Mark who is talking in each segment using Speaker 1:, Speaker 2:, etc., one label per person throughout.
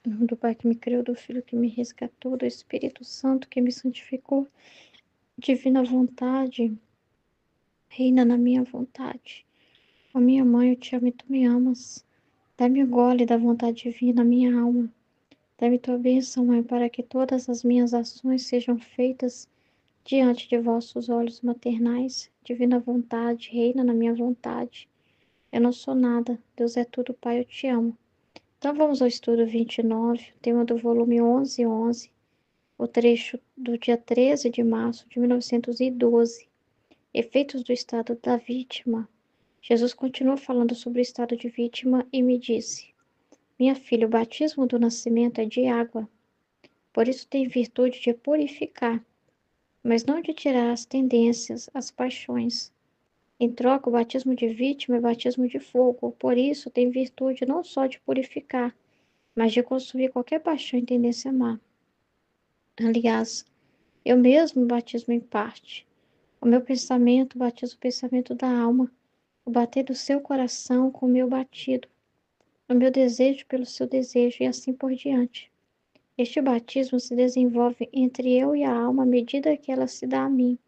Speaker 1: Do Pai que me criou, do Filho que me resgatou, do Espírito Santo que me santificou, divina vontade, reina na minha vontade. Ó minha mãe, eu te amo e tu me amas. Dá-me o gole da vontade divina, minha alma. Dá-me tua bênção, Mãe, para que todas as minhas ações sejam feitas diante de vossos olhos maternais. Divina vontade, reina na minha vontade. Eu não sou nada, Deus é tudo, Pai, eu te amo. Então vamos ao estudo 29, o tema do volume 1111, o trecho do dia 13 de março de 1912, efeitos do estado da vítima. Jesus continuou falando sobre o estado de vítima e me disse: Minha filha, o batismo do nascimento é de água, por isso tem virtude de purificar, mas não de tirar as tendências, as paixões. Em troca, o batismo de vítima é batismo de fogo, por isso tem virtude não só de purificar, mas de consumir qualquer paixão e tendência má. Aliás, eu mesmo batismo em parte. O meu pensamento batiza o pensamento da alma, o bater do seu coração com o meu batido, o meu desejo pelo seu desejo e assim por diante. Este batismo se desenvolve entre eu e a alma à medida que ela se dá a mim,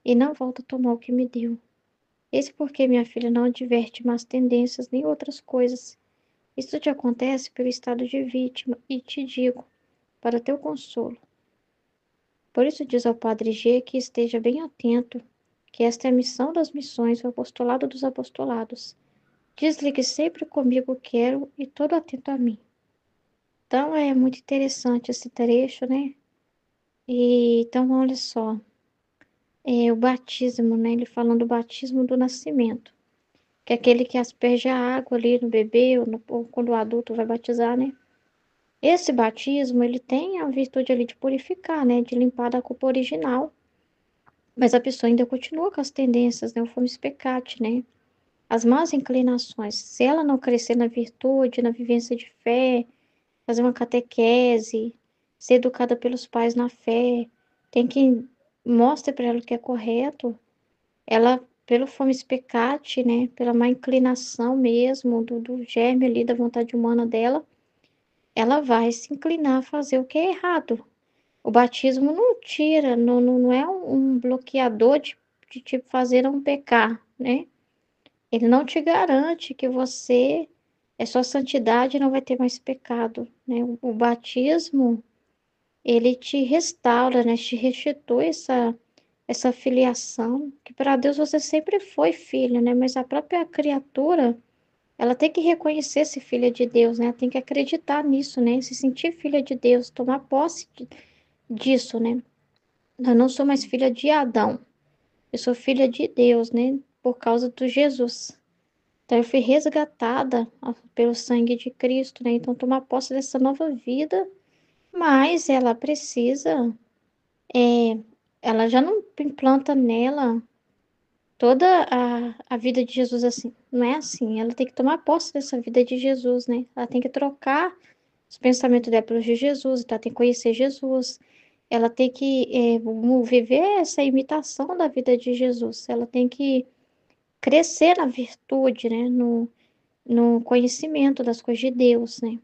Speaker 1: e não volta a tomar o que me deu. Esse porque minha filha não adverte más tendências nem outras coisas. Isso te acontece pelo estado de vítima, e te digo, para teu consolo. Por isso diz ao Padre G que esteja bem atento, que esta é a missão das missões, o apostolado dos apostolados. Diz-lhe que sempre comigo quero e todo atento a mim. Então é muito interessante esse trecho, né? E então olha só, o batismo, né? Ele falando do batismo do nascimento, que é aquele que asperge a água ali no bebê ou quando o adulto vai batizar, né? Esse batismo, ele tem a virtude ali de purificar, né? De limpar da culpa original. Mas a pessoa ainda continua com as tendências, né? O fomes peccati, né? As más inclinações. Se ela não crescer na virtude, na vivência de fé, fazer uma catequese, ser educada pelos pais na fé, tem que mostre para ela o que é correto. Ela, pelo fomes peccati, né? Pela má inclinação mesmo, do germe ali da vontade humana dela, ela vai se inclinar a fazer o que é errado. O batismo não tira, não é um bloqueador de tipo fazer um pecar, né? Ele não te garante que você, é sua santidade, não vai ter mais pecado, né? O batismo, ele te restaura, né? Te restitui essa filiação, que para Deus você sempre foi filho, né? Mas a própria criatura, ela tem que reconhecer-se filha de Deus, né? Ela tem que acreditar nisso, né? Se sentir filha de Deus, tomar posse disso, né? Eu não sou mais filha de Adão, eu sou filha de Deus, né? Por causa do Jesus. Então, eu fui resgatada pelo sangue de Cristo, né? Então, tomar posse dessa nova vida, mas ela precisa, é, ela já não implanta nela toda a vida de Jesus assim. Não é assim. Ela tem que tomar posse dessa vida de Jesus, né? Ela tem que trocar os pensamentos dela pelos de Jesus, então ela tem que conhecer Jesus. Ela tem que viver essa imitação da vida de Jesus. Ela tem que crescer na virtude, né? No conhecimento das coisas de Deus, né?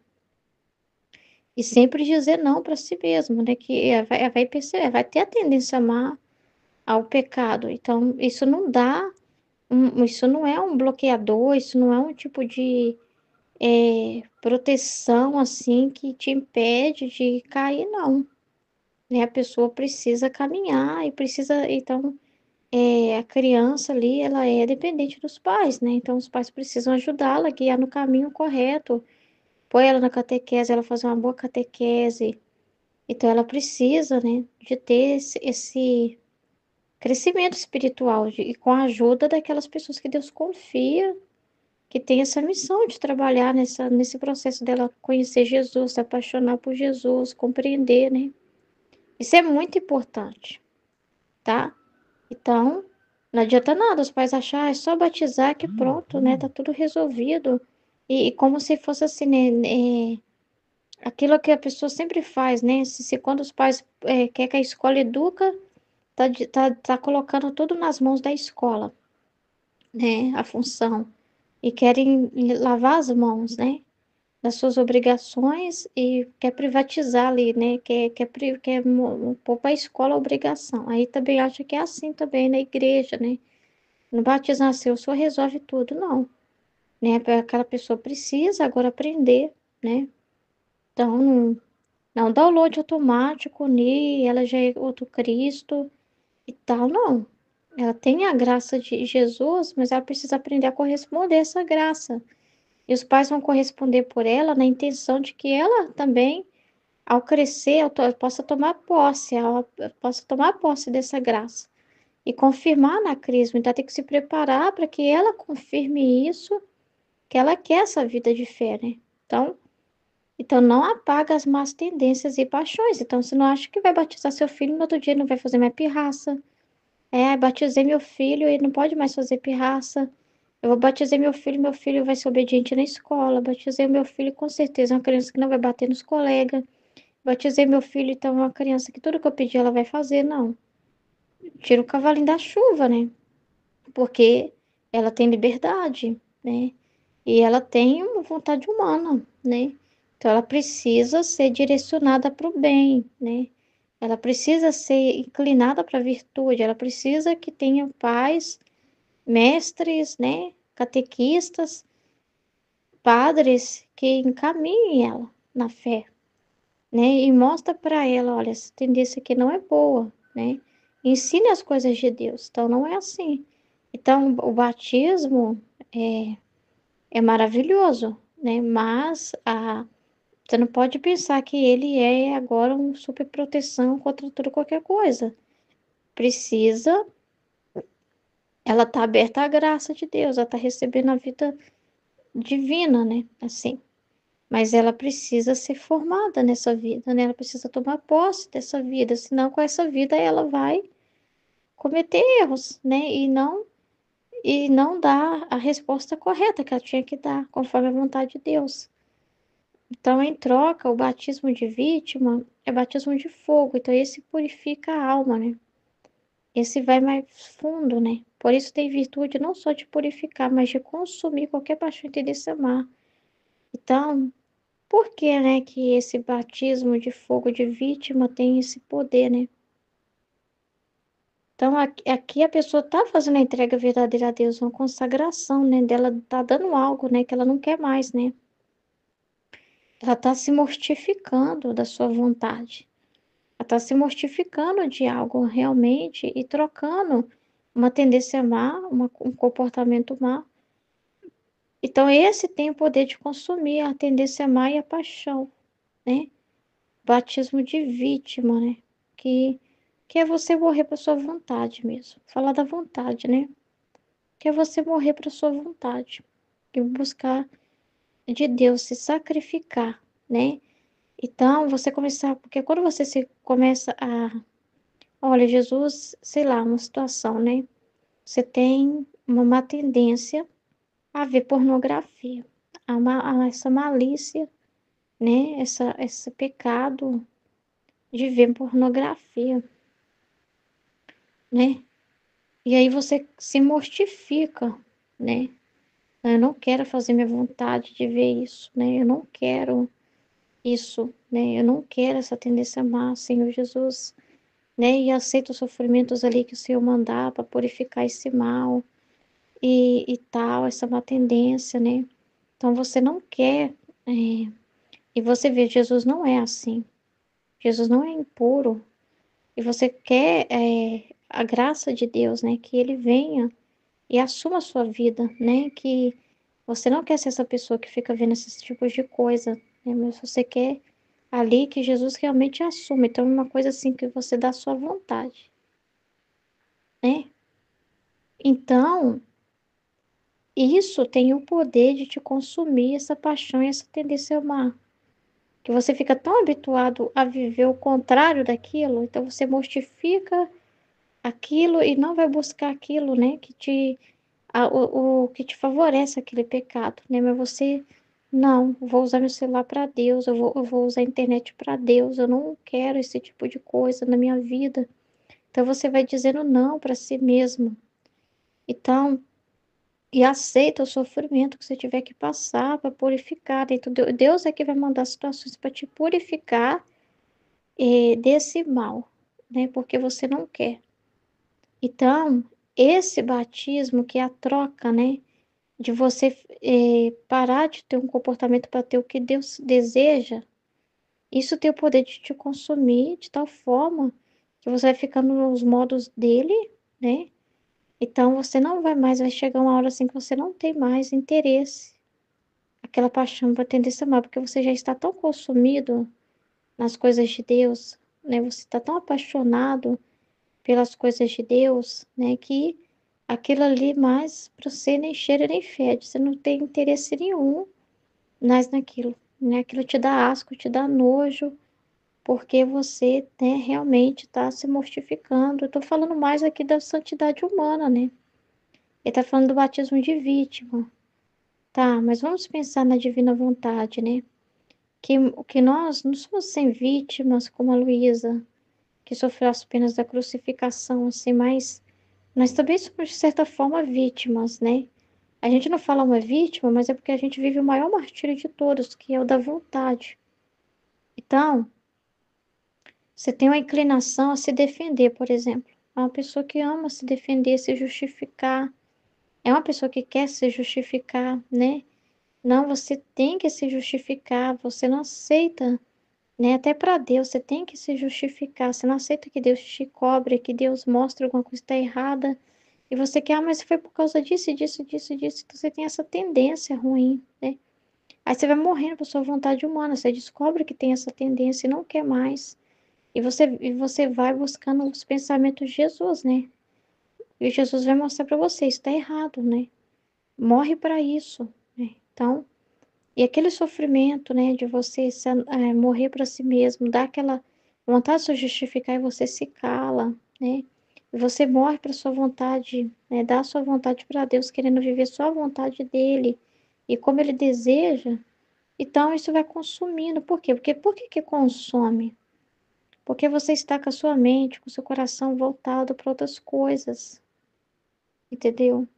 Speaker 1: E sempre dizer não para si mesmo, né? Que vai perceber, vai ter a tendência má ao pecado. Então, isso não dá, isso não é um bloqueador, isso não é um tipo de proteção, assim, que te impede de cair, não. Né? A pessoa precisa caminhar e precisa, então, a criança ali, ela é dependente dos pais, né? Então, os pais precisam ajudá-la, guiar no caminho correto, pôr ela na catequese, ela fazer uma boa catequese. Então, ela precisa, né, de ter esse crescimento espiritual e com a ajuda daquelas pessoas que Deus confia, que tem essa missão de trabalhar nesse processo dela conhecer Jesus, se apaixonar por Jesus, compreender, né? Isso é muito importante, tá? Então, não adianta nada os pais achar, é só batizar que pronto, né? Tá tudo resolvido. E como se fosse assim, né? Aquilo que a pessoa sempre faz, né? Se quando os pais quer que a escola educa, tá colocando tudo nas mãos da escola, né? A função. E querem lavar as mãos, né? das suas obrigações e quer privatizar ali, né? Quer pôr para a escola a obrigação. Aí também acha que é assim também na igreja, né? No batismo, assim, o senhor resolve tudo, não, né? Aquela pessoa precisa agora aprender, né? Então, não download automático, ela já é outro Cristo e tal, não. Ela tem a graça de Jesus, mas ela precisa aprender a corresponder a essa graça. E os pais vão corresponder por ela na intenção de que ela também, ao crescer, possa tomar posse, ela possa tomar posse dessa graça e confirmar na crisma. Então, tem que se preparar para que ela confirme isso, que ela quer essa vida de fé, né? Então não apaga as más tendências e paixões. Então, você não acha que vai batizar seu filho no outro dia não vai fazer mais pirraça. Batizei meu filho e não pode mais fazer pirraça. Eu vou batizar meu filho vai ser obediente na escola. Batizei meu filho, com certeza, é uma criança que não vai bater nos colegas. Batizei meu filho, então é uma criança que tudo que eu pedir ela vai fazer. Não. Tira o cavalinho da chuva, né? Porque ela tem liberdade, né? E ela tem uma vontade humana, né? Então ela precisa ser direcionada para o bem, né? Ela precisa ser inclinada para a virtude, ela precisa que tenha pais, mestres, né? Catequistas, padres que encaminhem ela na fé, né? E mostra para ela, olha, essa tendência aqui não é boa, né? Ensine as coisas de Deus. Então não é assim. Então o batismo é maravilhoso, né? Mas você não pode pensar que ele é agora um super proteção contra tudo qualquer coisa. Precisa, ela tá aberta à graça de Deus, ela tá recebendo a vida divina, né? Assim. Mas ela precisa ser formada nessa vida, né? Ela precisa tomar posse dessa vida, senão com essa vida ela vai cometer erros, né? E não dar a resposta correta que ela tinha que dar, conforme a vontade de Deus. Então, em troca, o batismo de vítima é batismo de fogo. Então, esse purifica a alma, né? Esse vai mais fundo, né? Por isso tem virtude não só de purificar, mas de consumir qualquer paixão interesse mar. Então, por que, né, que esse batismo de fogo de vítima tem esse poder, né? Então, aqui a pessoa tá fazendo a entrega verdadeira a Deus, uma consagração, né? Dela tá dando algo, né? Que ela não quer mais, né? Ela tá se mortificando da sua vontade. Ela tá se mortificando de algo realmente e trocando uma tendência má, um comportamento má. Então, esse tem o poder de consumir a tendência má e a paixão, né? Batismo de vítima, né? Que, que é você morrer para sua vontade mesmo. Falar da vontade, né? Que é você morrer para sua vontade. E buscar de Deus, se sacrificar, né? Então, você começar, porque quando você se começa olha, Jesus, sei lá, uma situação, né? Você tem uma má tendência a ver pornografia, a essa malícia, né? Esse pecado de ver pornografia, né? E aí você se mortifica, né? Eu não quero fazer minha vontade de ver isso, né? Eu não quero isso, né? Eu não quero essa tendência má, Senhor Jesus, né? E aceito os sofrimentos ali que o Senhor mandar para purificar esse mal e tal, essa má tendência, né? Então você não quer, e você vê, Jesus não é assim. Jesus não é impuro. E você quer a graça de Deus, né? Que Ele venha e assuma a sua vida, né? Que você não quer ser essa pessoa que fica vendo esses tipos de coisa, né? Mas você quer ali que Jesus realmente assuma. Então, é uma coisa assim que você dá a sua vontade, né? Então, isso tem o poder de te consumir essa paixão e essa tendência ao mal. Que você fica tão habituado a viver o contrário daquilo, então você mortifica aquilo e não vai buscar aquilo, né? O que te favorece aquele pecado, né? Mas você, não, vou usar meu celular para Deus, eu vou usar a internet para Deus, eu não quero esse tipo de coisa na minha vida. Então você vai dizendo não para si mesmo. Então, e aceita o sofrimento que você tiver que passar para purificar. Então, Deus é que vai mandar situações para te purificar desse mal, né? Porque você não quer. Então, esse batismo que é a troca, né? De você parar de ter um comportamento para ter o que Deus deseja, isso tem o poder de te consumir de tal forma que você vai ficando nos modos dele, né? Então você não vai mais, vai chegar uma hora assim que você não tem mais interesse, aquela paixão para tendência mal, porque você já está tão consumido nas coisas de Deus, né? Você está tão apaixonado pelas coisas de Deus, né? Que aquilo ali mais para você nem cheira nem fede, você não tem interesse nenhum mais naquilo, né? Aquilo te dá asco, te dá nojo, porque você, né, realmente está se mortificando. Eu tô falando mais aqui da santidade humana, né? Ele tá falando do batismo de vítima. Tá, mas vamos pensar na divina vontade, né? Que nós não somos sem vítimas como a Luísa, que sofreu as penas da crucificação, assim, mas nós também somos, de certa forma, vítimas, né? A gente não fala uma vítima, mas é porque a gente vive o maior martírio de todos, que é o da vontade. Então, você tem uma inclinação a se defender, por exemplo. É uma pessoa que ama se defender, se justificar. É uma pessoa que quer se justificar, né? Não, você tem que se justificar. Você não aceita, né? Até para Deus, você tem que se justificar. Você não aceita que Deus te cobre, que Deus mostre alguma coisa está errada. E você quer, mas foi por causa disso, disso, disso, disso. Então você tem essa tendência ruim, né? Aí você vai morrendo por sua vontade humana. Você descobre que tem essa tendência e não quer mais. E você vai buscando os pensamentos de Jesus, né? E Jesus vai mostrar para você, isso está errado, né? Morre para isso, né? Então, e aquele sofrimento, né, de você morrer para si mesmo, dá aquela vontade de se justificar e você se cala, né? E você morre para sua vontade, né? Dá a sua vontade para Deus, querendo viver só a vontade dele e como ele deseja. Então, isso vai consumindo. Por quê? Porque por que que consome? Porque você está com a sua mente, com o seu coração voltado para outras coisas, entendeu?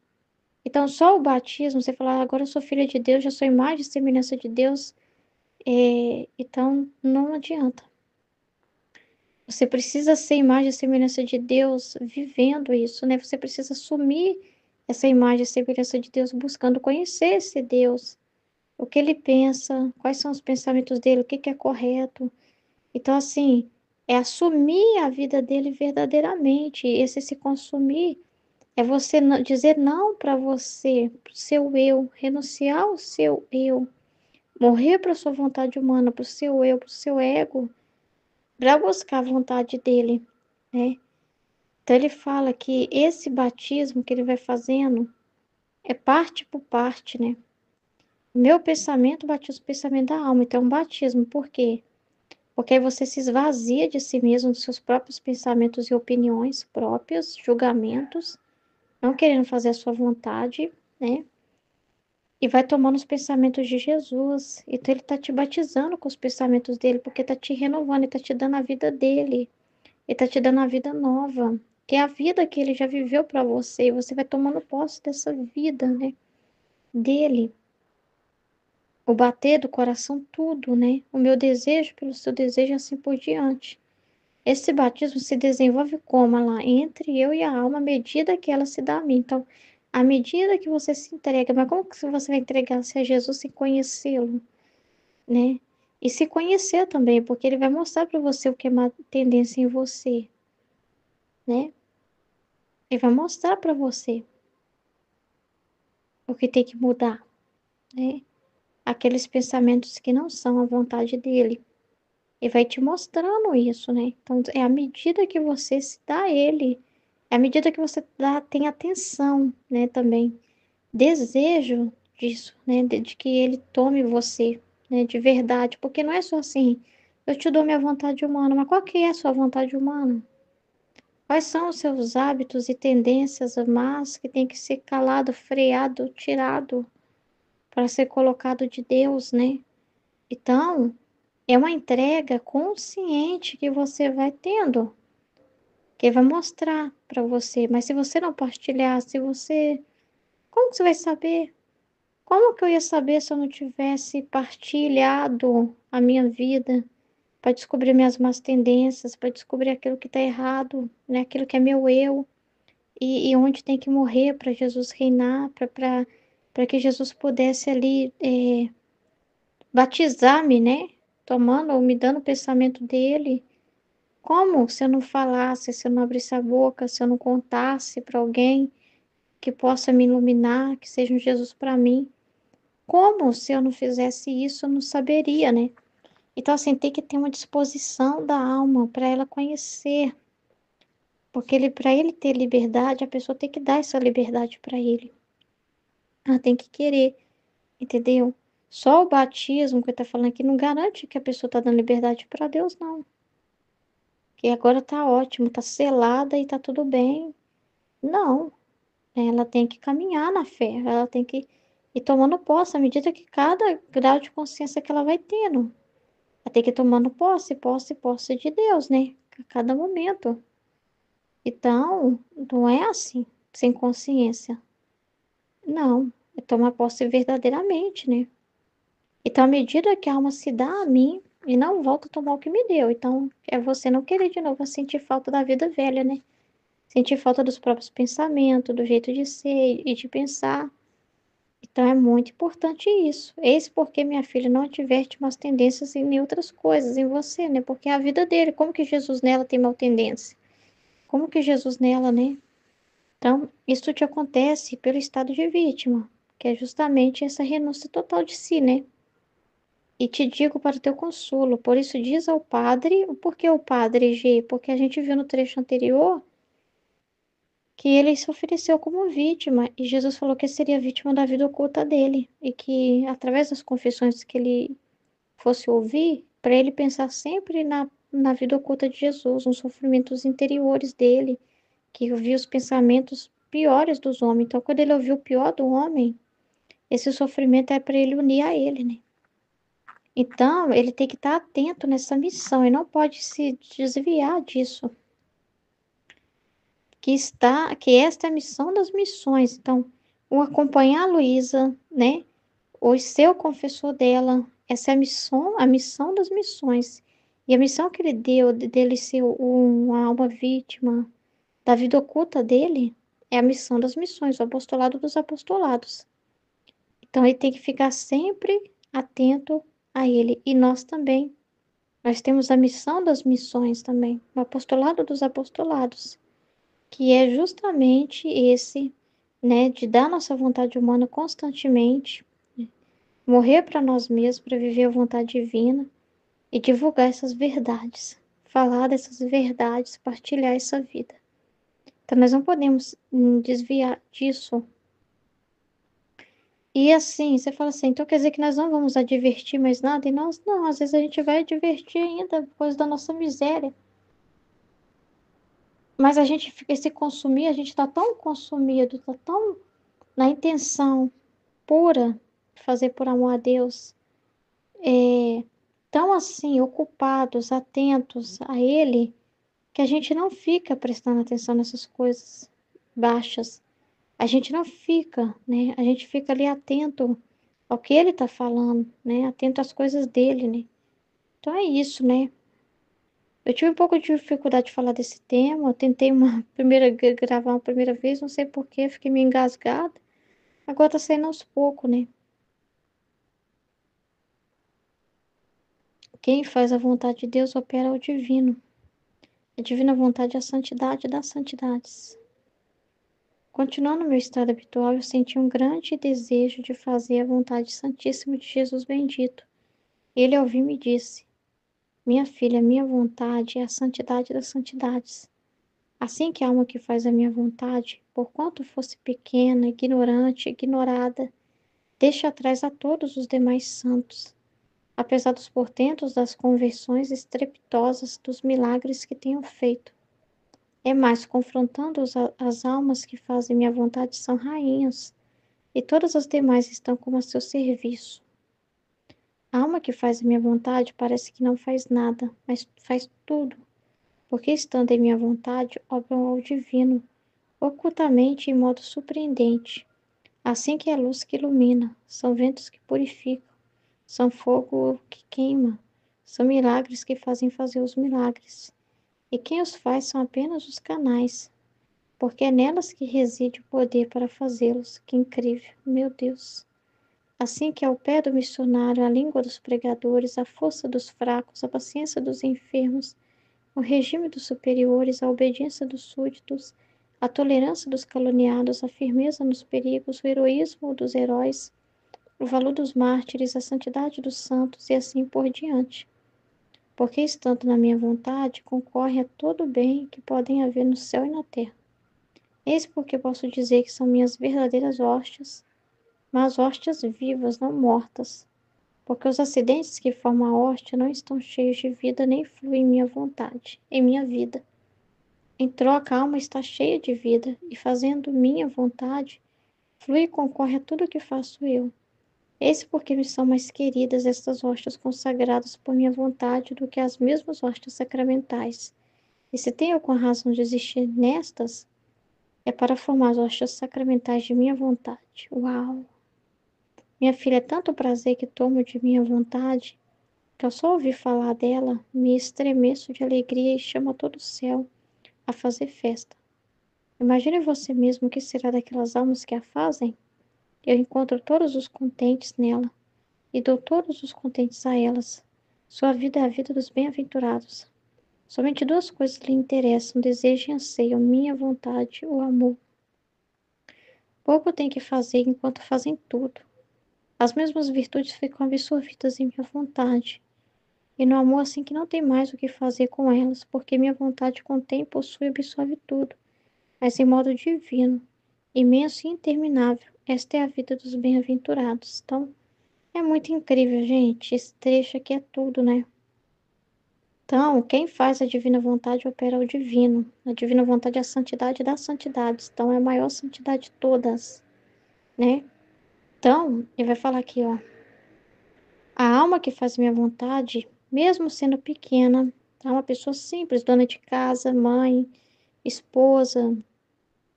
Speaker 1: Então, só o batismo, você falar, agora eu sou filha de Deus, já sou imagem e semelhança de Deus, então não adianta. Você precisa ser imagem e semelhança de Deus vivendo isso, né? Você precisa assumir essa imagem e semelhança de Deus, buscando conhecer esse Deus, o que ele pensa, quais são os pensamentos dele, o que que é correto. Então, assim, é assumir a vida dele verdadeiramente. Esse se consumir é você dizer não para você, pro seu eu, renunciar ao seu eu, morrer para sua vontade humana, para o seu eu, para o seu ego, para buscar a vontade dele, né? Então ele fala que esse batismo que ele vai fazendo é parte por parte, né? Meu pensamento batiza o pensamento da alma, então é um batismo. Por quê? Porque aí você se esvazia de si mesmo, dos seus próprios pensamentos e opiniões próprios, julgamentos, não querendo fazer a sua vontade, né? E vai tomando os pensamentos de Jesus. Então ele tá te batizando com os pensamentos dele, porque tá te renovando, ele tá te dando a vida dele. Ele tá te dando a vida nova, que é a vida que ele já viveu para você. E você vai tomando posse dessa vida, né? Dele. O bater do coração, tudo, né? O meu desejo pelo seu desejo, e assim por diante. Esse batismo se desenvolve como lá entre eu e a alma, à medida que ela se dá a mim. Então, à medida que você se entrega, mas como que você vai entregar-se a Jesus sem conhecê-lo, né? E se conhecer também, porque ele vai mostrar para você o que é uma tendência em você, né? Ele vai mostrar para você o que tem que mudar, né? Aqueles pensamentos que não são a vontade dele. E vai te mostrando isso, né? Então, é à medida que você se dá a ele, é à medida que você tem atenção, né, também, desejo disso, né, de que ele tome você, né, de verdade, porque não é só assim, eu te dou minha vontade humana, mas qual que é a sua vontade humana? Quais são os seus hábitos e tendências más que tem que ser calado, freado, tirado para ser colocado de Deus, né? Então, é uma entrega consciente que você vai tendo, que vai mostrar para você. Mas se você não partilhar, se você Como que você vai saber? Como que eu ia saber se eu não tivesse partilhado a minha vida para descobrir minhas más tendências, para descobrir aquilo que está errado, né? Aquilo que é meu eu, e onde tem que morrer para Jesus reinar, para que Jesus pudesse ali batizar-me, né? Tomando ou me dando o pensamento dele. Como se eu não falasse, se eu não abrisse a boca, se eu não contasse para alguém que possa me iluminar, que seja um Jesus para mim? Como se eu não fizesse isso, eu não saberia, né? Então, assim, tem que ter uma disposição da alma para ela conhecer, porque ele, para ele ter liberdade, a pessoa tem que dar essa liberdade para ele. Ela tem que querer, entendeu? Só o batismo que ele está falando aqui não garante que a pessoa está dando liberdade para Deus, não. Que agora tá ótimo, tá selada e tá tudo bem. Não, ela tem que caminhar na fé, ela tem que ir tomando posse à medida que cada grau de consciência que ela vai tendo. Ela tem que ir tomando posse, posse, posse de Deus, né? A cada momento. Então, não é assim, sem consciência. Não, é tomar posse verdadeiramente, né? Então, à medida que a alma se dá a mim, e não volta a tomar o que me deu. Então, é você não querer de novo sentir falta da vida velha, né? Sentir falta dos próprios pensamentos, do jeito de ser e de pensar. Então, é muito importante isso. Eis porque minha filha não adverte umas tendências em outras coisas, em você, né? Porque é a vida dele. Como que Jesus nela tem mal tendência? Como que Jesus nela, né? Então, isso te acontece pelo estado de vítima, que é justamente essa renúncia total de si, né? E te digo para o teu consolo, por isso diz ao padre, por que o padre, G? Porque a gente viu no trecho anterior que ele se ofereceu como vítima, e Jesus falou que seria vítima da vida oculta dele, e que através das confissões que ele fosse ouvir, para ele pensar sempre na vida oculta de Jesus, nos sofrimentos interiores dele, que ouvia os pensamentos piores dos homens. Então, quando ele ouviu o pior do homem, esse sofrimento é para ele unir a ele, né? Então, ele tem que estar atento nessa missão e não pode se desviar disso, que esta é a missão das missões. Então, o acompanhar a Luísa, né? O ser o confessor dela, essa é a missão das missões. E a missão que ele deu dele ser uma alma vítima da vida oculta dele é a missão das missões, o apostolado dos apostolados. Então ele tem que ficar sempre atento a ele. E nós também. Nós temos a missão das missões também, o apostolado dos apostolados, que é justamente esse, né, de dar nossa vontade humana constantemente, né, morrer para nós mesmos, para viver a vontade divina e divulgar essas verdades, falar dessas verdades, partilhar essa vida. Então nós não podemos desviar disso. E assim, você fala assim, então quer dizer que nós não vamos advertir mais nada? E nós não, às vezes a gente vai advertir ainda por causa da nossa miséria. Mas a gente fica se consumir, a gente está tão consumido, está tão na intenção pura de fazer por amor a Deus, tão assim, ocupados, atentos a Ele, que a gente não fica prestando atenção nessas coisas baixas. A gente não fica, né? A gente fica ali atento ao que Ele está falando, né? Atento às coisas dele, né? Então é isso, né? Eu tive um pouco de dificuldade de falar desse tema. Eu tentei gravar uma primeira vez, não sei porquê, fiquei meio engasgada. Agora tá saindo aos poucos, né? Quem faz a vontade de Deus opera o divino. A divina vontade é a santidade das santidades. Continuando meu estado habitual, eu senti um grande desejo de fazer a vontade santíssima de Jesus bendito. Ele, ao vir, me disse: Minha filha, minha vontade é a santidade das santidades. Assim que a alma que faz a minha vontade, por quanto fosse pequena, ignorante, ignorada, deixa atrás a todos os demais santos, apesar dos portentos das conversões estrepitosas dos milagres que tenho feito. É mais, confrontando as almas que fazem minha vontade são rainhas, e todas as demais estão como a seu serviço. A alma que faz a minha vontade parece que não faz nada, mas faz tudo, porque estando em minha vontade, obram ao divino, ocultamente e em modo surpreendente, Assim que é luz que ilumina, são ventos que purificam, são fogo que queima, são milagres que fazem fazer os milagres. E quem os faz são apenas os canais, porque é nelas que reside o poder para fazê-los. Que incrível, meu Deus! Assim que é o pé do missionário, a língua dos pregadores, a força dos fracos, a paciência dos enfermos, o regime dos superiores, a obediência dos súditos, a tolerância dos caluniados, a firmeza nos perigos, o heroísmo dos heróis, o valor dos mártires, a santidade dos santos e assim por diante. Porque estando na minha vontade, concorre a todo o bem que podem haver no céu e na terra. Eis porque posso dizer que são minhas verdadeiras hóstias, mas hóstias vivas, não mortas, porque os acidentes que formam a hóstia não estão cheios de vida nem fluem em minha vontade, em minha vida. Em troca, a alma está cheia de vida, e fazendo minha vontade, flui e concorre a tudo o que faço eu. Eis porque me são mais queridas estas hóstias consagradas por minha vontade do que as mesmas hóstias sacramentais. E se tenho com razão de existir nestas, é para formar as hóstias sacramentais de minha vontade. Uau! Minha filha, é tanto prazer que tomo de minha vontade, que ao só ouvir falar dela, me estremeço de alegria e chamo a todo o céu a fazer festa. Imagine você mesmo o que será daquelas almas que a fazem. Eu encontro todos os contentes nela e dou todos os contentes a elas. Sua vida é a vida dos bem-aventurados. Somente duas coisas lhe interessam, desejo e anseio, minha vontade, o amor. Pouco tem que fazer enquanto fazem tudo. As mesmas virtudes ficam absorvidas em minha vontade. E no amor assim que não tem mais o que fazer com elas, porque minha vontade contém, possui e absorve tudo, mas em modo divino, imenso e interminável. Esta é a vida dos bem-aventurados. Então, é muito incrível, gente. Esse trecho aqui é tudo, né? Então, quem faz a divina vontade opera o divino. A divina vontade é a santidade das santidades. Então, é a maior santidade de todas, né? Então, ele vai falar aqui, ó. A alma que faz minha vontade, mesmo sendo pequena, tá? Uma pessoa simples, dona de casa, mãe, esposa,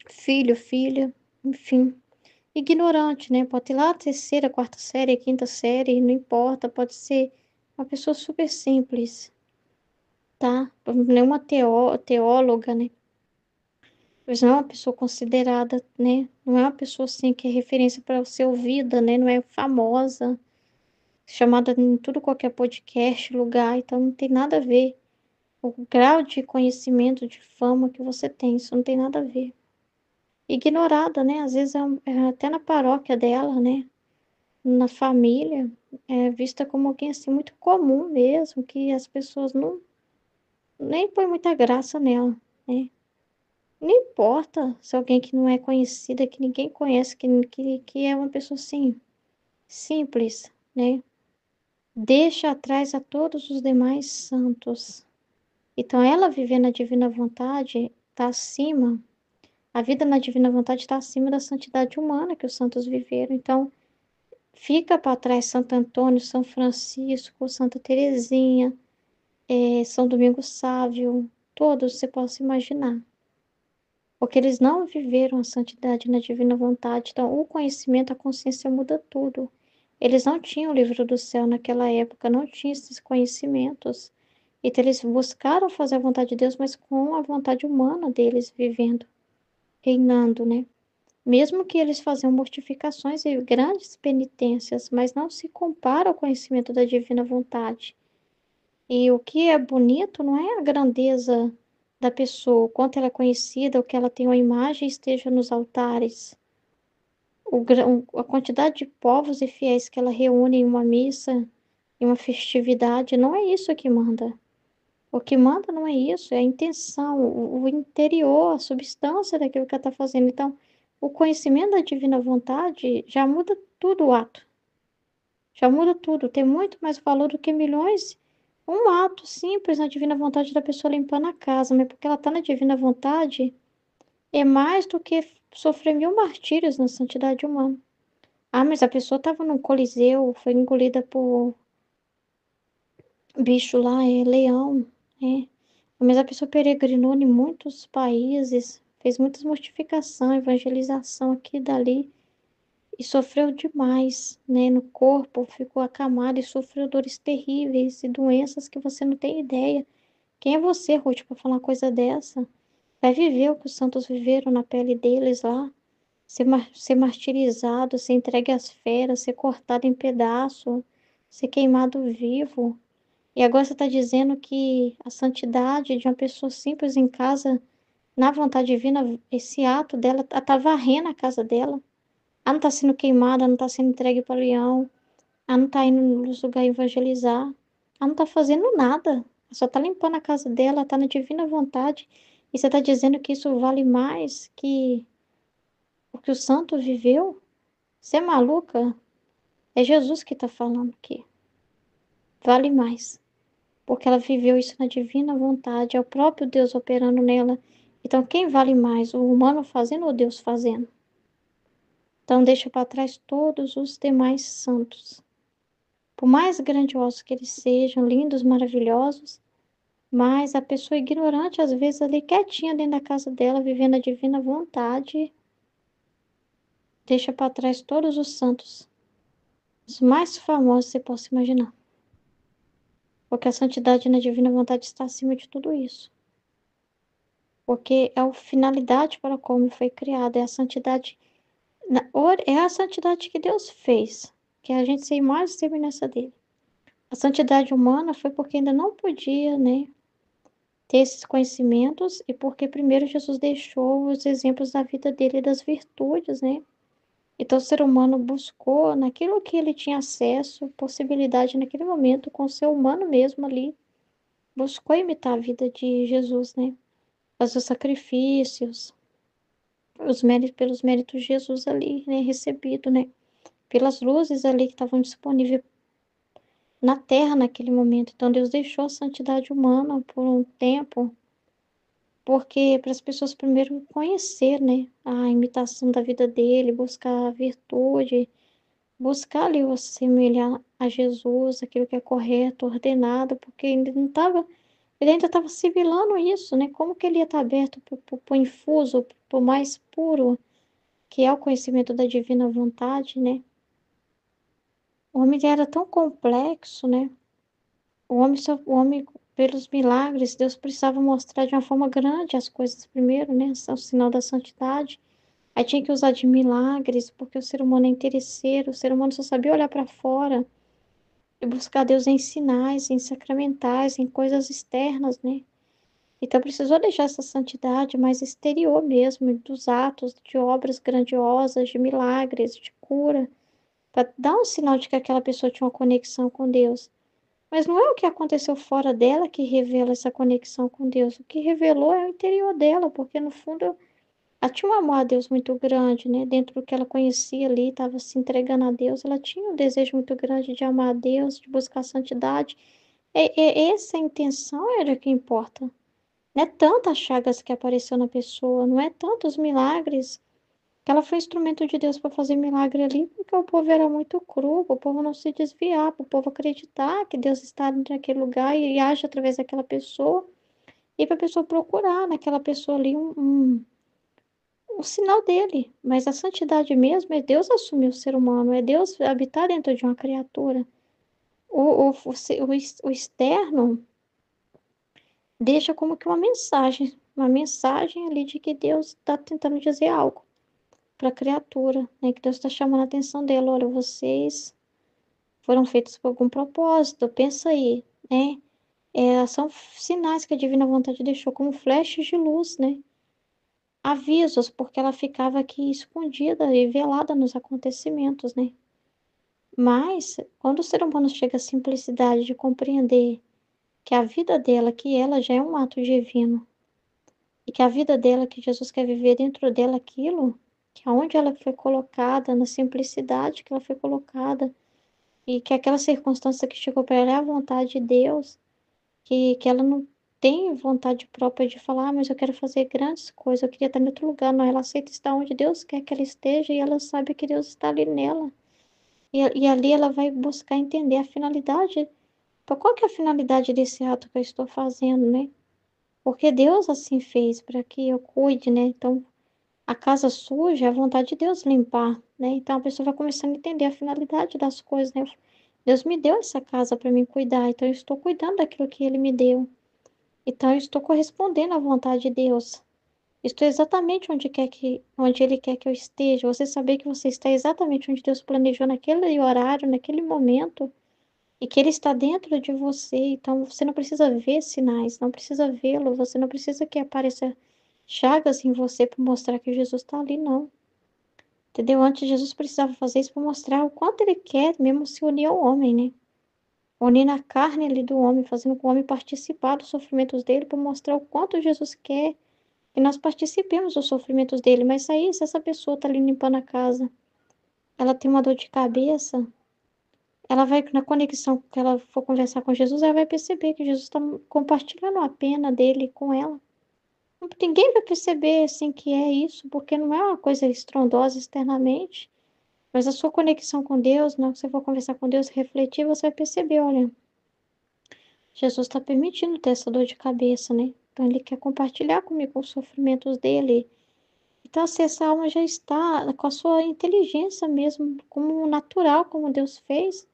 Speaker 1: filho, filha, enfim. Ignorante, né? Pode ir lá a terceira, quarta série, quinta série, não importa, pode ser uma pessoa super simples, tá? Nenhuma teóloga, né? Mas não é uma pessoa considerada, né? Não é uma pessoa assim que é referência para ser ouvida, né? Não é famosa, chamada em tudo qualquer podcast, lugar, então não tem nada a ver. O grau de conhecimento, de fama que você tem, isso não tem nada a ver. Ignorada, né? Às vezes é até na paróquia dela, né? Na família, é vista como alguém assim muito comum mesmo, que as pessoas não nem põem muita graça nela, né? Não importa se alguém que não é conhecida, que ninguém conhece, que é uma pessoa assim, simples, né? Deixa atrás a todos os demais santos. Então, ela viver na divina vontade está acima, a vida na divina vontade está acima da santidade humana que os santos viveram. Então, fica para trás Santo Antônio, São Francisco, Santa Teresinha, São Domingos Sávio, todos você possa imaginar. Porque eles não viveram a santidade na divina vontade. Então, o conhecimento, a consciência muda tudo. Eles não tinham o livro do céu naquela época, não tinham esses conhecimentos. Então, eles buscaram fazer a vontade de Deus, mas com a vontade humana deles vivendo, reinando, né? Mesmo que eles faziam mortificações e grandes penitências, mas não se compara ao conhecimento da divina vontade. E o que é bonito não é a grandeza da pessoa, o quanto ela é conhecida, o que ela tem uma imagem e esteja nos altares, a quantidade de povos e fiéis que ela reúne em uma missa, em uma festividade, não é isso que manda. O que manda não é isso, é a intenção, o interior, a substância daquilo que ela está fazendo. Então, o conhecimento da divina vontade já muda tudo o ato. Já muda tudo. Tem muito mais valor do que milhões. Um ato simples na divina vontade da pessoa limpando a casa, mas porque ela está na divina vontade, é mais do que sofrer 1000 martírios na santidade humana. Ah, mas a pessoa estava num coliseu, foi engolida por bicho lá, leão, né? Mas a pessoa peregrinou em muitos países, fez muitas mortificações, evangelização aqui e dali. e sofreu demais, né, no corpo, ficou acamado e sofreu dores terríveis e doenças que você não tem ideia. Quem é você, Ruth, para falar uma coisa dessa? Vai viver o que os santos viveram na pele deles lá, ser martirizado, ser entregue às feras, ser cortado em pedaço, ser queimado vivo. E agora você está dizendo que a santidade de uma pessoa simples em casa, na vontade divina, esse ato dela, tá varrendo a casa dela. Ela não está sendo queimada, ela não está sendo entregue para o leão, ela não está indo nos lugares evangelizar, ela não está fazendo nada. Ela só está limpando a casa dela, está na divina vontade. E você está dizendo que isso vale mais que o que o santo viveu? Você é maluca? É Jesus que está falando aqui. Vale mais. Porque ela viveu isso na divina vontade, é o próprio Deus operando nela. Então, quem vale mais, o humano fazendo ou Deus fazendo? Então, deixa para trás todos os demais santos. Por mais grandiosos que eles sejam, lindos, maravilhosos, mas a pessoa ignorante, às vezes, ali quietinha dentro da casa dela, vivendo a divina vontade, deixa para trás todos os santos, os mais famosos que você possa imaginar. Porque a santidade na divina vontade está acima de tudo isso. Porque é a finalidade para como foi criada, é a santidade, é a santidade que Deus fez, que a gente ser mais e semelhança dele. A santidade humana foi porque ainda não podia, né, ter esses conhecimentos e porque primeiro Jesus deixou os exemplos da vida dele e das virtudes, né? Então o ser humano buscou naquilo que ele tinha acesso, possibilidade naquele momento, com o ser humano mesmo ali, buscou imitar a vida de Jesus, né? Fazer os sacrifícios, pelos méritos de Jesus ali, né, recebido, né? Pelas luzes ali que estavam disponíveis na terra naquele momento. Então Deus deixou a santidade humana por um tempo, porque para as pessoas primeiro conhecer, né, a imitação da vida dele, buscar a virtude, buscar ali o semelhar a Jesus, aquilo que é correto, ordenado, porque ele ainda estava assimilando isso, né? Como que ele ia estar aberto para o infuso, para o mais puro, que é o conhecimento da divina vontade, né? O homem era tão complexo, né? O homem, pelos milagres, Deus precisava mostrar de uma forma grande as coisas primeiro, né? O sinal da santidade. Aí tinha que usar de milagres, porque o ser humano é interesseiro, o ser humano só sabia olhar para fora e buscar Deus em sinais, em sacramentais, em coisas externas, né? Então precisou deixar essa santidade mais exterior mesmo, dos atos, de obras grandiosas, de milagres, de cura, para dar um sinal de que aquela pessoa tinha uma conexão com Deus. Mas não é o que aconteceu fora dela que revela essa conexão com Deus. O que revelou é o interior dela, porque no fundo ela tinha um amor a Deus muito grande, né? Dentro do que ela conhecia ali, estava se entregando a Deus. Ela tinha um desejo muito grande de amar a Deus, de buscar a santidade. Essa intenção era o que importa. Não é tantas chagas que apareceu na pessoa, não é tantos milagres. Que ela foi instrumento de Deus para fazer milagre ali, porque o povo era muito cru, para o povo não se desviar, para o povo acreditar que Deus está naquele lugar e age através daquela pessoa, e para a pessoa procurar naquela pessoa ali um sinal dele. Mas a santidade mesmo é Deus assumir o ser humano, é Deus habitar dentro de uma criatura. O externo deixa como que uma mensagem ali de que Deus está tentando dizer algo para a criatura, né? Que Deus está chamando a atenção dela. Olha, vocês foram feitos por algum propósito, pensa aí, né? São sinais que a divina vontade deixou como flechas de luz, né? Avisos, porque ela ficava aqui escondida e velada nos acontecimentos, né? Mas, quando o ser humano chega à simplicidade de compreender que a vida dela, que ela já é um ato divino, e que a vida dela, que Jesus quer viver dentro dela aquilo, que aonde ela foi colocada, na simplicidade que ela foi colocada, e que aquela circunstância que chegou para ela é a vontade de Deus, que ela não tem vontade própria de falar, mas eu quero fazer grandes coisas, eu queria estar em outro lugar. Não, ela aceita estar onde Deus quer que ela esteja e ela sabe que Deus está ali nela. E ali ela vai buscar entender a finalidade. Então, qual que é a finalidade desse ato que eu estou fazendo, né? Porque Deus assim fez para que eu cuide, né? Então, A casa suja é a vontade de Deus limpar, né? Então a pessoa vai começando a entender a finalidade das coisas, né? Deus me deu essa casa para mim cuidar, então eu estou cuidando daquilo que Ele me deu. Então eu estou correspondendo à vontade de Deus. Estou exatamente onde Ele quer que eu esteja. Você saber que você está exatamente onde Deus planejou naquele horário, naquele momento, e que Ele está dentro de você. Então você não precisa ver sinais, não precisa vê-lo, você não precisa que apareça chagas em você para mostrar que Jesus está ali, não. Entendeu? Antes Jesus precisava fazer isso para mostrar o quanto Ele quer mesmo se unir ao homem, né? Unir na carne ali do homem, fazendo com o homem participar dos sofrimentos dele, para mostrar o quanto Jesus quer que nós participemos dos sofrimentos dele. Mas aí, se essa pessoa está ali limpando a casa, ela tem uma dor de cabeça, ela vai, na conexão que ela for conversar com Jesus, ela vai perceber que Jesus está compartilhando a pena dele com ela. Ninguém vai perceber, assim, que é isso, porque não é uma coisa estrondosa externamente, mas a sua conexão com Deus, na hora que você for conversar com Deus, refletir, você vai perceber, olha, Jesus está permitindo ter essa dor de cabeça, né? Então, ele quer compartilhar comigo os sofrimentos dele. Então, assim, essa alma já está com a sua inteligência mesmo, como natural, como Deus fez,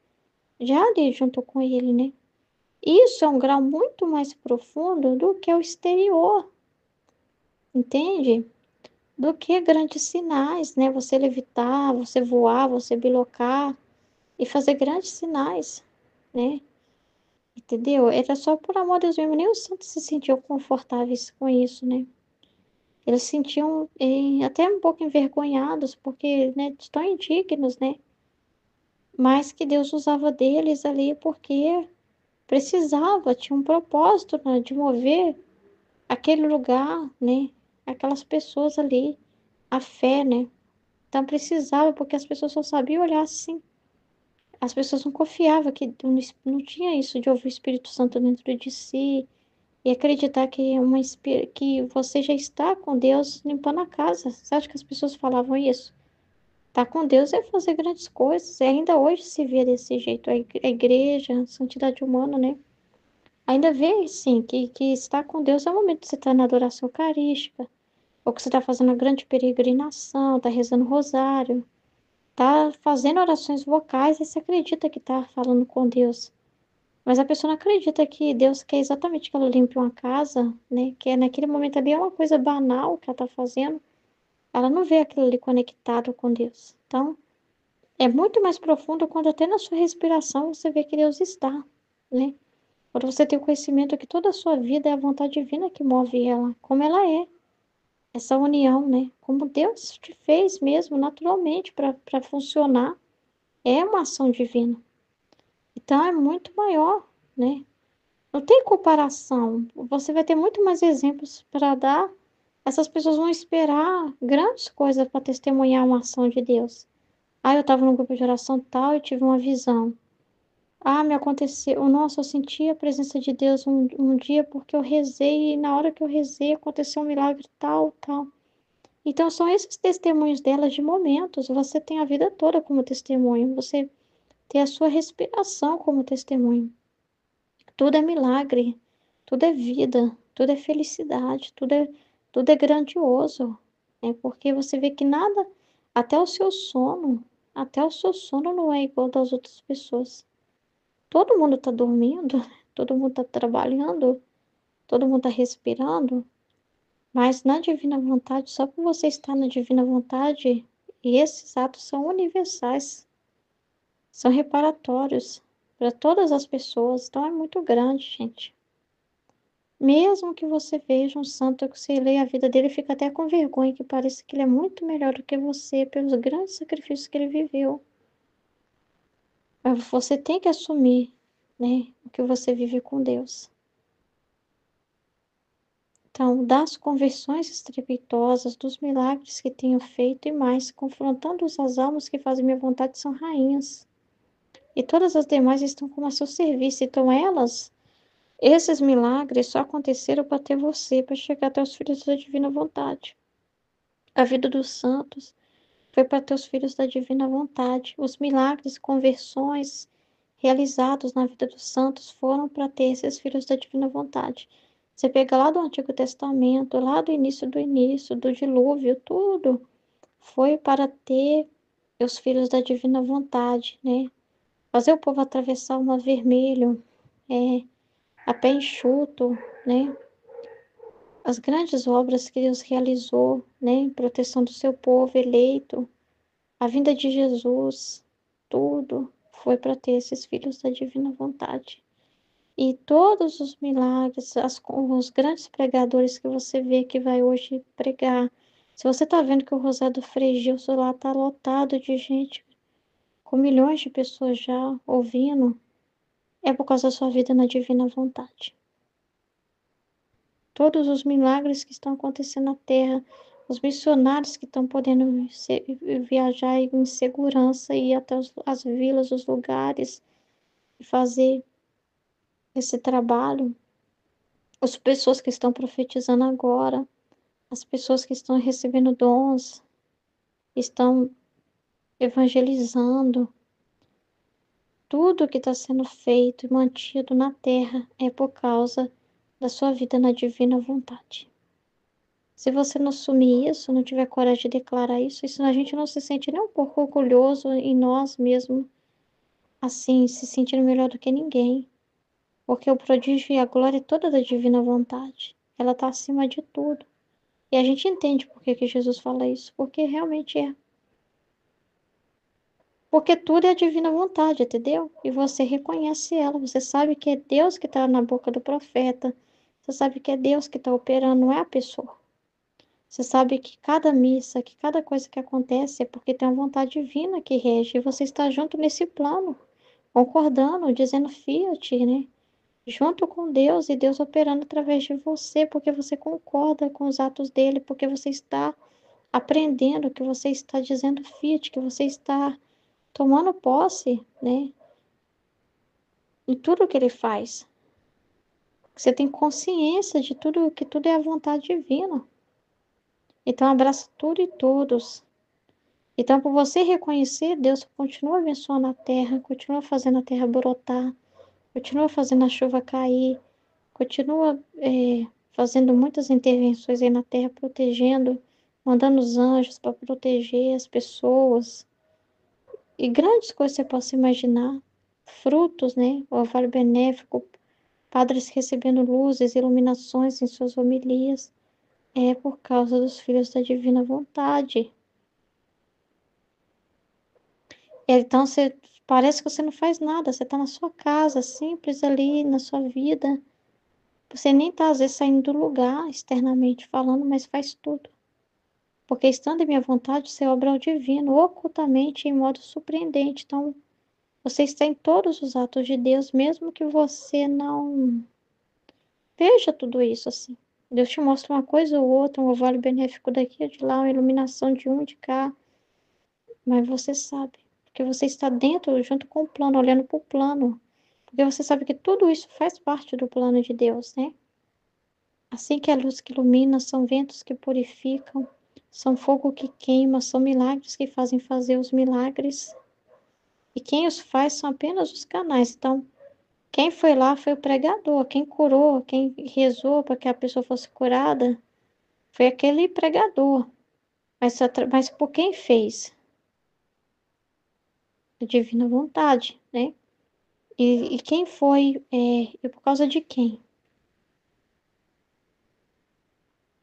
Speaker 1: já ali junto com ele, né? Isso é um grau muito mais profundo do que o exterior, entende? Do que grandes sinais, né? Você levitar, você voar, você bilocar e fazer grandes sinais, né? Entendeu? Era só por amor de Deus mesmo. Nem os santos se sentiam confortáveis com isso, né? Eles se sentiam até um pouco envergonhados, porque, né, estão indignos, né? Mas que Deus usava deles ali porque precisava, tinha um propósito, né, de mover aquele lugar, né? Aquelas pessoas ali, a fé, né? Então precisava, porque as pessoas só sabiam olhar assim. As pessoas não confiavam que não tinha isso de ouvir o Espírito Santo dentro de si e acreditar que você já está com Deus limpando a casa. Você acha que as pessoas falavam isso? Tá com Deus é fazer grandes coisas. E ainda hoje se vê desse jeito. A igreja, a santidade humana, né? Ainda vê, sim, que estar com Deus é o momento que você está na adoração eucarística, ou que você está fazendo a grande peregrinação, está rezando rosário, está fazendo orações vocais e você acredita que está falando com Deus. Mas a pessoa não acredita que Deus quer exatamente que ela limpe uma casa, né? Que naquele momento ali é uma coisa banal que ela está fazendo. Ela não vê aquilo ali conectado com Deus. Então, é muito mais profundo quando até na sua respiração você vê que Deus está, né? Quando você tem o conhecimento que toda a sua vida é a vontade divina que move ela, como ela é, essa união, né? Como Deus te fez mesmo, naturalmente, para funcionar, é uma ação divina. Então, é muito maior, né? Não tem comparação. Você vai ter muito mais exemplos para dar. Essas pessoas vão esperar grandes coisas para testemunhar uma ação de Deus. Ah, eu estava num grupo de oração tal e tive uma visão. Ah, me aconteceu. Nossa, eu senti a presença de Deus um dia porque eu rezei e na hora que eu rezei aconteceu um milagre tal, tal. Então, são esses testemunhos delas de momentos. Você tem a vida toda como testemunho. Você tem a sua respiração como testemunho. Tudo é milagre, tudo é vida, tudo é felicidade, tudo é grandioso. É porque você vê que nada, até o seu sono, até o seu sono não é igual das outras pessoas. Todo mundo está dormindo, todo mundo está trabalhando, todo mundo está respirando, mas na divina vontade, só por você estar na divina vontade, e esses atos são universais, são reparatórios para todas as pessoas. Então é muito grande, gente. Mesmo que você veja um santo que você lê a vida dele, fica até com vergonha, que parece que ele é muito melhor do que você pelos grandes sacrifícios que ele viveu. Mas você tem que assumir, né, o que você vive com Deus. Então, das conversões estrepitosas, dos milagres que tenho feito e mais, confrontando as almas que fazem minha vontade, são rainhas. E todas as demais estão como a seu serviço. Então, esses milagres só aconteceram para ter você, para chegar até os filhos da divina vontade. A vida dos santos foi para ter os filhos da divina vontade. Os milagres, conversões realizados na vida dos santos foram para ter esses filhos da divina vontade. Você pega lá do Antigo Testamento, lá do início, do dilúvio, tudo foi para ter os filhos da divina vontade, né? Fazer o povo atravessar o mar vermelho, a pé enxuto, né? As grandes obras que Deus realizou, né? Em proteção do seu povo eleito, a vinda de Jesus, tudo foi para ter esses filhos da divina vontade. E todos os milagres, os grandes pregadores que você vê que vai hoje pregar. Se você está vendo que o Rosário do Frei Gilson lá está lotado de gente, com milhões de pessoas já ouvindo, é por causa da sua vida na divina vontade. Todos os milagres que estão acontecendo na Terra, os missionários que estão podendo viajar em segurança e ir até as vilas, os lugares, e fazer esse trabalho, as pessoas que estão profetizando agora, as pessoas que estão recebendo dons, estão evangelizando, tudo que está sendo feito e mantido na terra é por causa da sua vida na divina vontade. Se você não assumir isso, não tiver coragem de declarar isso a gente não se sente nem um pouco orgulhoso em nós mesmos, assim, se sentindo melhor do que ninguém. Porque o prodígio e a glória é toda da divina vontade. Ela está acima de tudo. E a gente entende por que que Jesus fala isso, porque realmente é. Porque tudo é a divina vontade, entendeu? E você reconhece ela, você sabe que é Deus que está na boca do profeta, você sabe que é Deus que está operando, não é a pessoa. Você sabe que cada missa, que cada coisa que acontece é porque tem uma vontade divina que rege, e você está junto nesse plano, concordando, dizendo fiat, né? Junto com Deus e Deus operando através de você, porque você concorda com os atos dele, porque você está aprendendo, que você está dizendo fiat, que você está tomando posse, né, em tudo que ele faz. Você tem consciência de tudo, que tudo é a vontade divina. Então, abraça tudo e todos. Então, por você reconhecer, Deus continua abençoando a terra, continua fazendo a terra brotar, continua fazendo a chuva cair, continua fazendo muitas intervenções aí na terra, protegendo, mandando os anjos para proteger as pessoas. E grandes coisas você possa imaginar. Frutos, né? O orvalho benéfico, padres recebendo luzes, iluminações em suas homilias. É por causa dos filhos da divina vontade. Então, você parece que você não faz nada, você está na sua casa, simples ali, na sua vida. Você nem está, às vezes, saindo do lugar, externamente falando, mas faz tudo. Porque estando em minha vontade, você obra o divino, ocultamente, em modo surpreendente. Então, você está em todos os atos de Deus, mesmo que você não veja tudo isso assim. Deus te mostra uma coisa ou outra, um orvalho benéfico daqui ou de lá, uma iluminação de um de cá, mas você sabe, porque você está dentro, junto com o plano, olhando para o plano, porque você sabe que tudo isso faz parte do plano de Deus, né? Assim que a luz que ilumina, são ventos que purificam, são fogo que queima, são milagres que fazem fazer os milagres. E quem os faz são apenas os canais. Então, quem foi lá foi o pregador, quem curou, quem rezou para que a pessoa fosse curada, foi aquele pregador. Mas por quem fez? A divina vontade, né? E quem foi, e por causa de quem?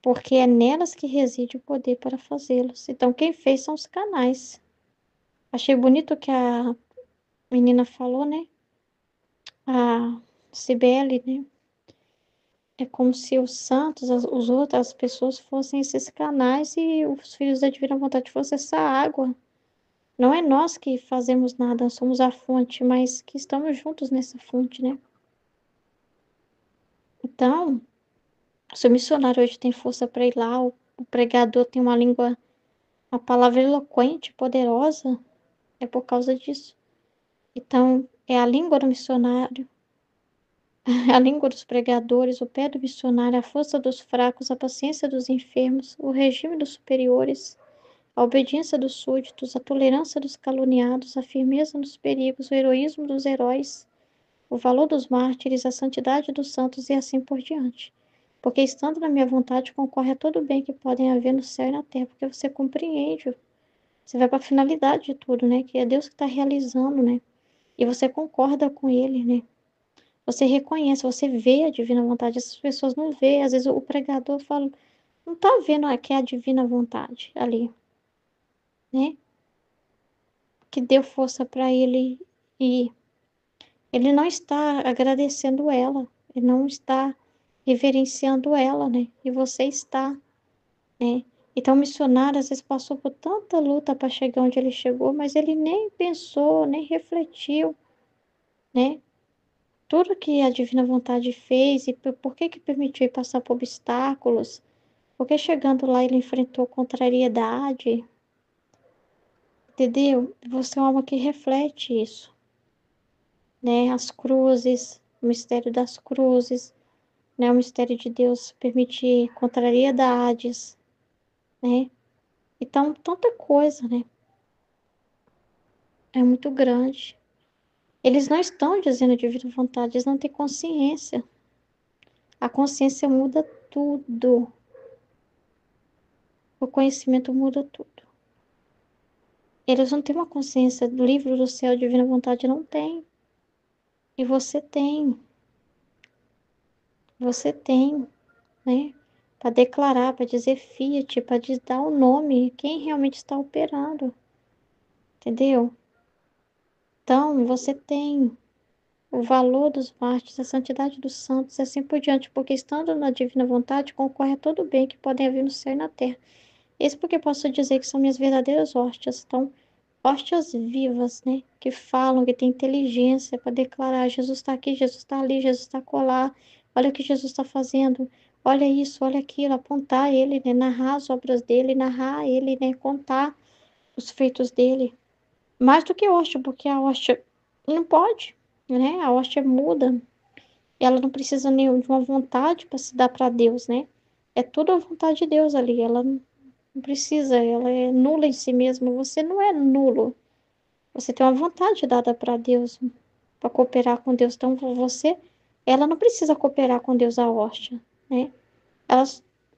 Speaker 1: Porque é nelas que reside o poder para fazê-los. Então, quem fez são os canais. Achei bonito o que a menina falou, né? A Cibele, né? É como se os santos, os outros, as pessoas fossem esses canais e os filhos da divina vontade fossem essa água. Não é nós que fazemos nada, somos a fonte, mas que estamos juntos nessa fonte, né? Então, se o missionário hoje tem força para ir lá, o pregador tem uma língua, uma palavra eloquente, poderosa, é por causa disso. Então, é a língua do missionário, a língua dos pregadores, o pé do missionário, a força dos fracos, a paciência dos enfermos, o regime dos superiores, a obediência dos súditos, a tolerância dos caluniados, a firmeza nos perigos, o heroísmo dos heróis, o valor dos mártires, a santidade dos santos e assim por diante. Porque estando na minha vontade, concorre a todo bem que podem haver no céu e na terra, porque você compreende, você vai para a finalidade de tudo, né? Que é Deus que está realizando, né? E você concorda com Ele, né? Você reconhece, você vê a divina vontade. Essas pessoas não vê. Às vezes o pregador fala, não tá vendo que é a divina vontade ali, né? Que deu força para ele ir. Ele não está agradecendo ela, ele não está reverenciando ela, né? E você está, né? Então, o missionário às vezes passou por tanta luta para chegar onde ele chegou, mas ele nem pensou, nem refletiu, né? Tudo que a divina vontade fez e por que que permitiu ele passar por obstáculos, porque chegando lá ele enfrentou contrariedade, entendeu? Você é uma alma que reflete isso, né? As cruzes, o mistério das cruzes, né? O mistério de Deus permitir contrariedades, né? Então, tanta coisa, né? É muito grande. Eles não estão dizendo divina vontade, eles não têm consciência. A consciência muda tudo. O conhecimento muda tudo. Eles não têm uma consciência do livro do céu, divina vontade não tem. E você tem. Você tem, né? Para declarar, para dizer fiat, para dar o nome, quem realmente está operando. Entendeu? Então, você tem o valor dos mártires, a santidade dos santos, e assim por diante, porque estando na divina vontade, concorre a todo bem que podem haver no céu e na terra. Isso porque posso dizer que são minhas verdadeiras hóstias. Então, hóstias vivas, né? Que falam, que têm inteligência para declarar: Jesus está aqui, Jesus está ali, Jesus está colar. Olha o que Jesus está fazendo. Olha isso, olha aquilo. Apontar ele, né? Narrar as obras dele, narrar ele, né? Contar os feitos dele. Mais do que hóstia, porque a hóstia não pode, né? A hóstia muda. Ela não precisa nem de uma vontade para se dar para Deus, né? É tudo a vontade de Deus ali. Ela não precisa, ela é nula em si mesma. Você não é nulo. Você tem uma vontade dada para Deus, para cooperar com Deus. Então, ela não precisa cooperar com Deus a hóstia, né? Ela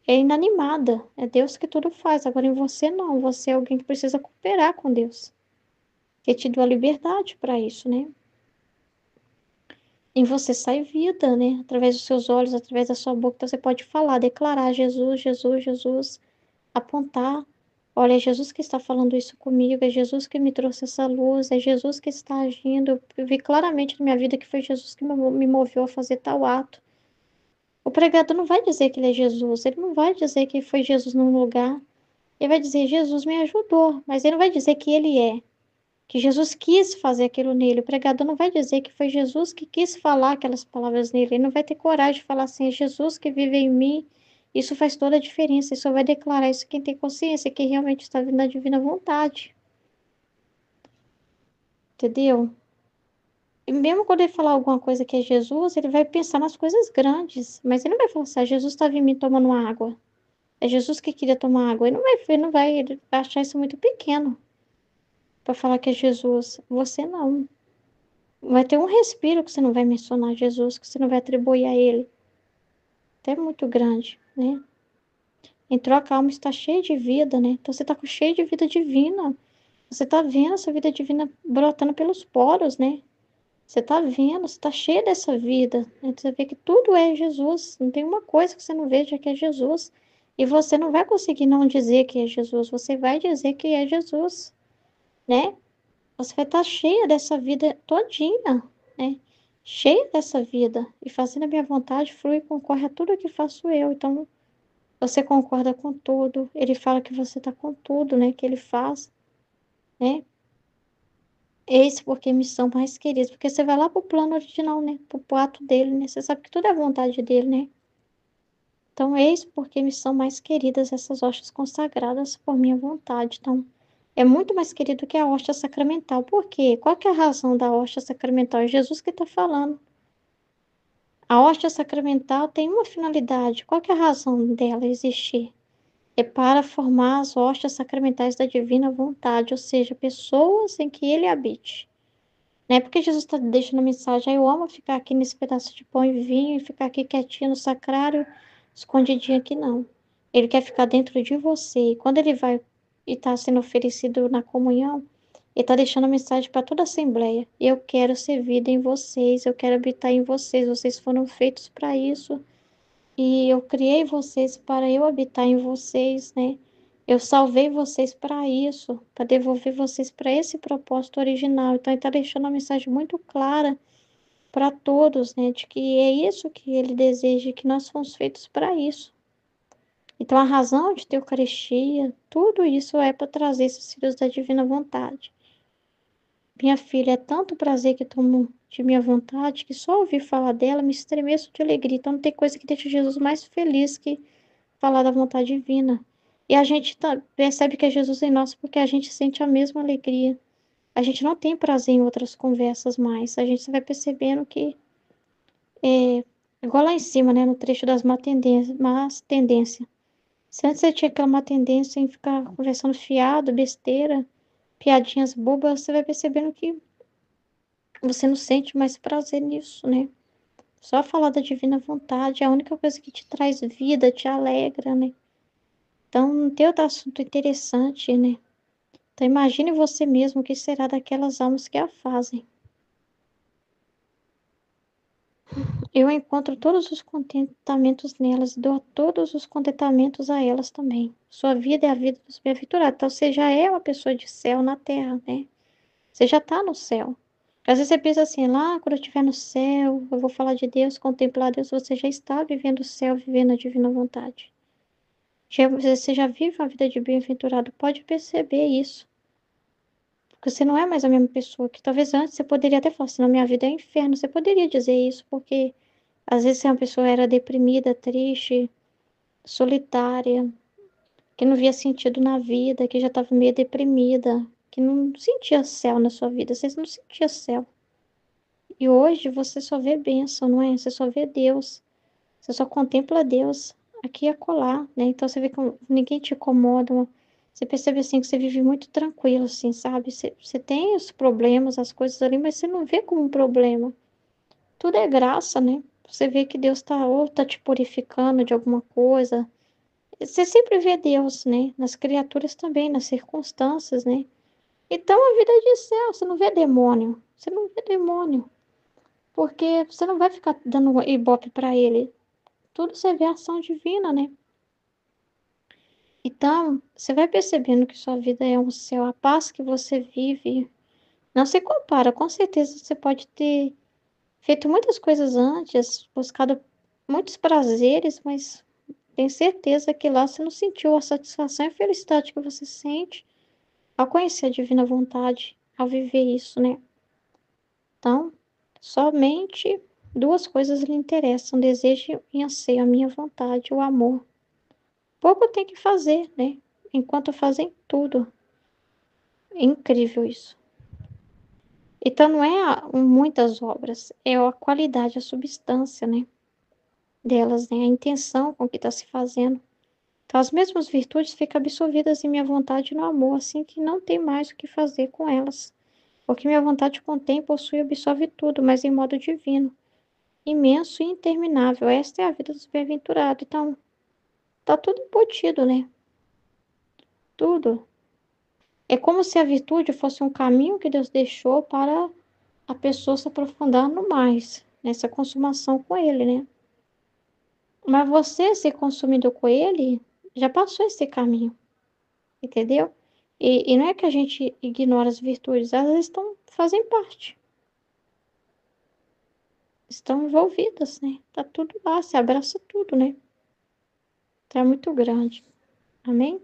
Speaker 1: é inanimada. É Deus que tudo faz. Agora, em você, não. Você é alguém que precisa cooperar com Deus. Que te deu a liberdade para isso, né? Em você sai vida, né? Através dos seus olhos, através da sua boca. Então, você pode falar, declarar Jesus, Jesus, Jesus. Apontar. Olha, é Jesus que está falando isso comigo, é Jesus que me trouxe essa luz, é Jesus que está agindo. Eu vi claramente na minha vida que foi Jesus que me moveu a fazer tal ato. O pregador não vai dizer que ele é Jesus, ele não vai dizer que foi Jesus num lugar. Ele vai dizer, Jesus me ajudou, mas ele não vai dizer que ele é, que Jesus quis fazer aquilo nele. O pregador não vai dizer que foi Jesus que quis falar aquelas palavras nele. Ele não vai ter coragem de falar assim, é Jesus que vive em mim. Isso faz toda a diferença. Ele só vai declarar isso quem tem consciência, que realmente está vindo da divina vontade. Entendeu? E mesmo quando ele falar alguma coisa que é Jesus, ele vai pensar nas coisas grandes. Mas ele não vai falar assim, Jesus estava em mim tomando água. É Jesus que queria tomar água. Ele vai achar isso muito pequeno para falar que é Jesus. Você não. Vai ter um respiro que você não vai mencionar Jesus, que você não vai atribuir a ele. Até muito grande, né? Em troca, a alma está cheia de vida, né? Então você está cheio de vida divina. Você está vendo essa vida divina brotando pelos poros, né? Você está vendo, você está cheio dessa vida. Né? Você vê que tudo é Jesus. Não tem uma coisa que você não veja que é Jesus. E você não vai conseguir não dizer que é Jesus. Você vai dizer que é Jesus, né? Você vai estar cheia dessa vida todinha, né? Cheia dessa vida. E fazendo a minha vontade, flui e concorre a tudo que faço eu. Então, você concorda com tudo. Ele fala que você está com tudo, né? Que ele faz, né? Esse porque me são mais queridos. Porque você vai lá pro plano original, né? Pro ato dele, né? Você sabe que tudo é vontade dele, né? Então, eis porque me são mais queridas essas hóstias consagradas por minha vontade. Então, é muito mais querido que a hóstia sacramental. Por quê? Qual que é a razão da hóstia sacramental? É Jesus que está falando. A hóstia sacramental tem uma finalidade. Qual que é a razão dela existir? É para formar as hóstias sacramentais da divina vontade, ou seja, pessoas em que ele habite. Não é porque Jesus está deixando a mensagem, eu amo ficar aqui nesse pedaço de pão e vinho, e ficar aqui quietinho no sacrário, escondidinho aqui não. Ele quer ficar dentro de você. E quando ele vai e está sendo oferecido na comunhão, ele está deixando a mensagem para toda a assembleia. Eu quero ser vida em vocês, eu quero habitar em vocês. Vocês foram feitos para isso. E eu criei vocês para eu habitar em vocês, né? Eu salvei vocês para isso, para devolver vocês para esse propósito original. Então, ele está deixando uma mensagem muito clara para todos, né? De que é isso que ele deseja, que nós fomos feitos para isso. Então, a razão de ter Eucaristia, tudo isso é para trazer esses filhos da divina vontade. Minha filha, é tanto prazer que tomo de minha vontade que só ouvir falar dela me estremeço de alegria. Então, não tem coisa que deixe Jesus mais feliz que falar da vontade divina. E a gente percebe que é Jesus em nós porque a gente sente a mesma alegria. A gente não tem prazer em outras conversas mais. A gente vai percebendo que é igual lá em cima, né, no trecho das más tendências. Se antes você tinha aquela má tendência em ficar conversando fiado, besteira, piadinhas bobas, você vai percebendo que você não sente mais prazer nisso, né? Só falar da divina vontade é a única coisa que te traz vida, te alegra, né? Então, tem outro assunto interessante, né? Então, imagine você mesmo o que será daquelas almas que a fazem. Eu encontro todos os contentamentos nelas e dou todos os contentamentos a elas também. Sua vida é a vida dos bem-aventurados. Então, você já é uma pessoa de céu na terra, né? Você já está no céu. Às vezes você pensa assim, lá quando eu estiver no céu, eu vou falar de Deus, contemplar Deus. Você já está vivendo o céu, vivendo a divina vontade. Você já vive uma vida de bem-aventurado. Pode perceber isso. Porque você não é mais a mesma pessoa que talvez antes você poderia até falar assim, não, minha vida é um inferno. Você poderia dizer isso, porque às vezes uma pessoa era deprimida, triste, solitária, que não via sentido na vida, que já estava meio deprimida, que não sentia céu na sua vida. Você não sentia céu. E hoje você só vê bênção, não é? Você só vê Deus. Você só contempla Deus aqui e acolá, né? Então você vê que ninguém te incomoda. Você percebe assim que você vive muito tranquilo, assim, sabe? Você tem os problemas, as coisas ali, mas você não vê como um problema. Tudo é graça, né? Você vê que Deus tá ou tá te purificando de alguma coisa. Você sempre vê Deus, né? Nas criaturas também, nas circunstâncias, né? Então a vida é de céu, você não vê demônio. Você não vê demônio. Porque você não vai ficar dando ibope para ele. Tudo você vê a ação divina, né? Então, você vai percebendo que sua vida é um céu. A paz que você vive não se compara. Com certeza você pode ter feito muitas coisas antes, buscado muitos prazeres, mas tenho certeza que lá você não sentiu a satisfação e a felicidade que você sente ao conhecer a divina vontade, ao viver isso, né? Então, somente duas coisas lhe interessam: desejo e anseio, a minha vontade, o amor. Pouco tem que fazer, né? Enquanto fazem tudo. É incrível isso. Então não é muitas obras, é a qualidade, a substância, né? Delas, né? A intenção com que está se fazendo. Então as mesmas virtudes ficam absorvidas em minha vontade e no amor, assim que não tem mais o que fazer com elas. Porque minha vontade contém, possui e absorve tudo, mas em modo divino, imenso e interminável. Esta é a vida dos bem-aventurados. Então, tá tudo embutido, né? Tudo. É como se a virtude fosse um caminho que Deus deixou para a pessoa se aprofundar no mais, nessa consumação com Ele, né? Mas você ser consumido com Ele, já passou esse caminho, entendeu? E não é que a gente ignora as virtudes, elas fazem parte, estão envolvidas, né? Tá tudo lá, se abraça tudo, né? Então é muito grande. Amém?